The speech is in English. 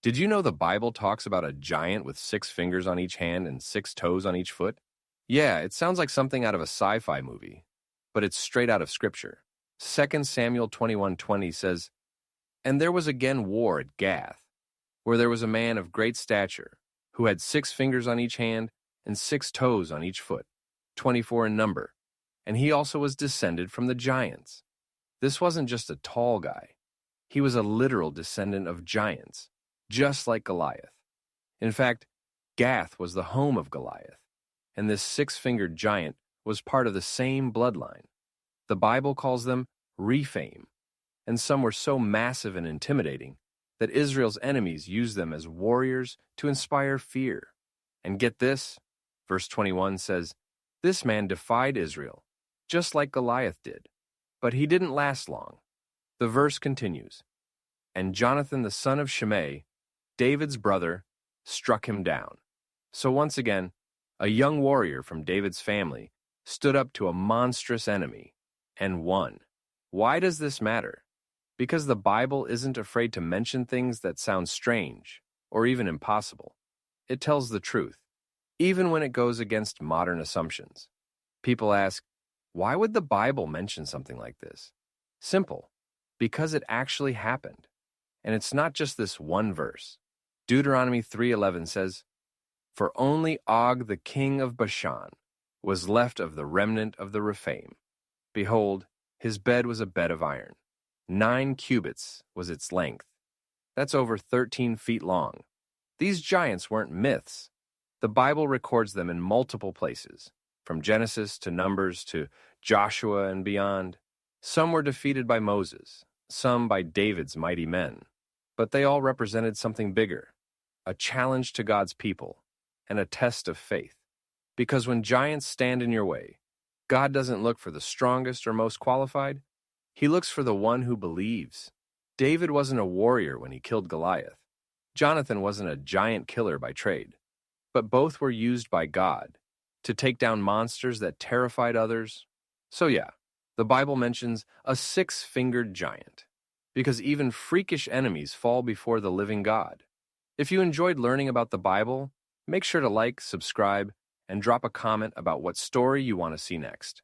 Did you know the Bible talks about a giant with 6 fingers on each hand and 6 toes on each foot? Yeah, it sounds like something out of a sci-fi movie, but it's straight out of Scripture. 2 Samuel 21:20 says, "And there was again war at Gath, where there was a man of great stature, who had 6 fingers on each hand and 6 toes on each foot, 24 in number, and he also was descended from the giants." This wasn't just a tall guy. He was a literal descendant of giants, just like Goliath. In fact, Gath was the home of Goliath, and this 6-fingered giant was part of the same bloodline. The Bible calls them Rephaim, and some were so massive and intimidating that Israel's enemies used them as warriors to inspire fear. And get this, verse 21 says, "This man defied Israel, just like Goliath did, but he didn't last long." The verse continues, "And Jonathan the son of Shimei, David's brother, struck him down." So once again, a young warrior from David's family stood up to a monstrous enemy and won. Why does this matter? Because the Bible isn't afraid to mention things that sound strange or even impossible. It tells the truth, even when it goes against modern assumptions. People ask, why would the Bible mention something like this? Simple, because it actually happened. And it's not just this one verse. Deuteronomy 3:11 says, "For only Og the king of Bashan was left of the remnant of the Rephaim. Behold, his bed was a bed of iron. 9 cubits was its length. That's over 13 feet long." These giants weren't myths. The Bible records them in multiple places, from Genesis to Numbers to Joshua and beyond. Some were defeated by Moses, some by David's mighty men, but they all represented something bigger, a challenge to God's people, and a test of faith. Because when giants stand in your way, God doesn't look for the strongest or most qualified. He looks for the one who believes. David wasn't a warrior when he killed Goliath. Jonathan wasn't a giant killer by trade. But both were used by God to take down monsters that terrified others. So yeah, the Bible mentions a 6-fingered giant, because even freakish enemies fall before the living God. If you enjoyed learning about the Bible, make sure to like, subscribe, and drop a comment about what story you want to see next.